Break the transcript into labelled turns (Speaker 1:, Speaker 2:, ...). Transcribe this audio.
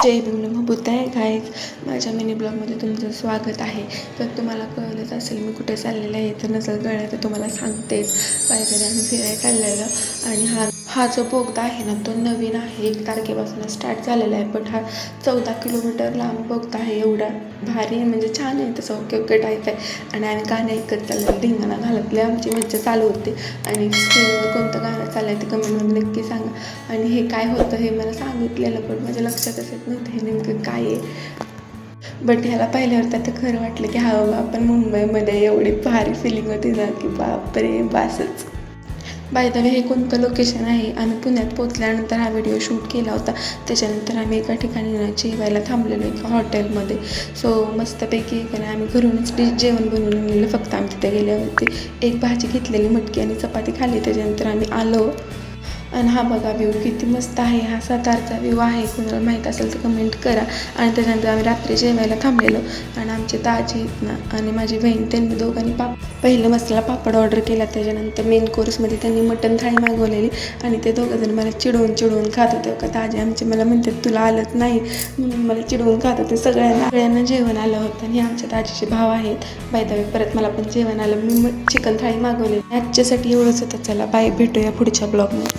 Speaker 1: जय Bhim बुद्धाय guys, माझ्या mini ब्लॉगमध्ये तुमचं स्वागत आहे. तर तुम्हाला कळलंच असेल मी कुठे चाललेलं आहे. तर नसेल कळलं तर तुम्हाला सांगतेच. पाहिजे आम्ही फिरायला चाललेलं आणि हा जो बोगदा आहे ना तो नवीन आहे. 1 तारखेपासून स्टार्ट झालेला आहे. पण हा 14 किलोमीटर लांब बोगदा आहे. एवढा भारी म्हणजे छान आहे. तसं ओके टाईप आहे. आणि आम्ही गाणं ऐकत चाललेलं, धिंगाणा घालतले आमची मज्जा चालू होती. आणि स्क्रीनवर कोणतं गाणं चाललं आहे ते कमेंटमध्ये नक्की सांगा. आणि हे काय होतं हे मला सांगितलेलं पण माझ्या लक्षातच येत नव्हतं हे नेमकं काय आहे. बट ह्याला पाहिल्यावर तर खरं वाटलं की हा बाबा आपण मुंबईमध्ये एवढी भारी फिलिंग होती ना की बापरे बासच. बाय द वे हे कोणतं लोकेशन आहे. आम्ही पुण्यात पोचल्यानंतर हा व्हिडिओ शूट केला होता. त्याच्यानंतर आम्ही एका ठिकाणी जेवायला थांबलेलो एका हॉटेलमध्ये. सो मस्तपैकी आम्ही घरूनच जेवण बनवून आणलेलं. फक्त आम्ही तिथे गेल्यावरती एक भाजी घेतलेली मटकी आणि चपाती खाल्ली. त्याच्यानंतर आम्ही आलो. आणि हा बघा व्ह्यू किती मस्त आहे. हा सातारचा व्ह्यू आहे. कोणाला माहीत असेल तर कमेंट करा. आणि त्याच्यानंतर आम्ही रात्री जेवायला थांबलेलो. आणि आमचे दाजी आहेत ना आणि माझी बहीण त्यांनी दोघांनी पहिलं मसाला पापड ऑर्डर केला. त्याच्यानंतर मेन कोर्समध्ये त्यांनी मटण थाळी मागवलेली. आणि ते दोघंजण मला चिडवून खात होते. का दाजी आमचे मला म्हणतात तुला आलंच नाही म्हणून मला चिडवून खात होते. सगळ्यांना जेवण आलं होतं. आणि आमच्या दाजीचे भाव आहेत. बाय द वे परत मला पण जेवण आलं. मी चिकन थाळी मागवली. आजच्यासाठी एवढंच होतं. चला बाय, भेटूया पुढच्या ब्लॉगमध्ये.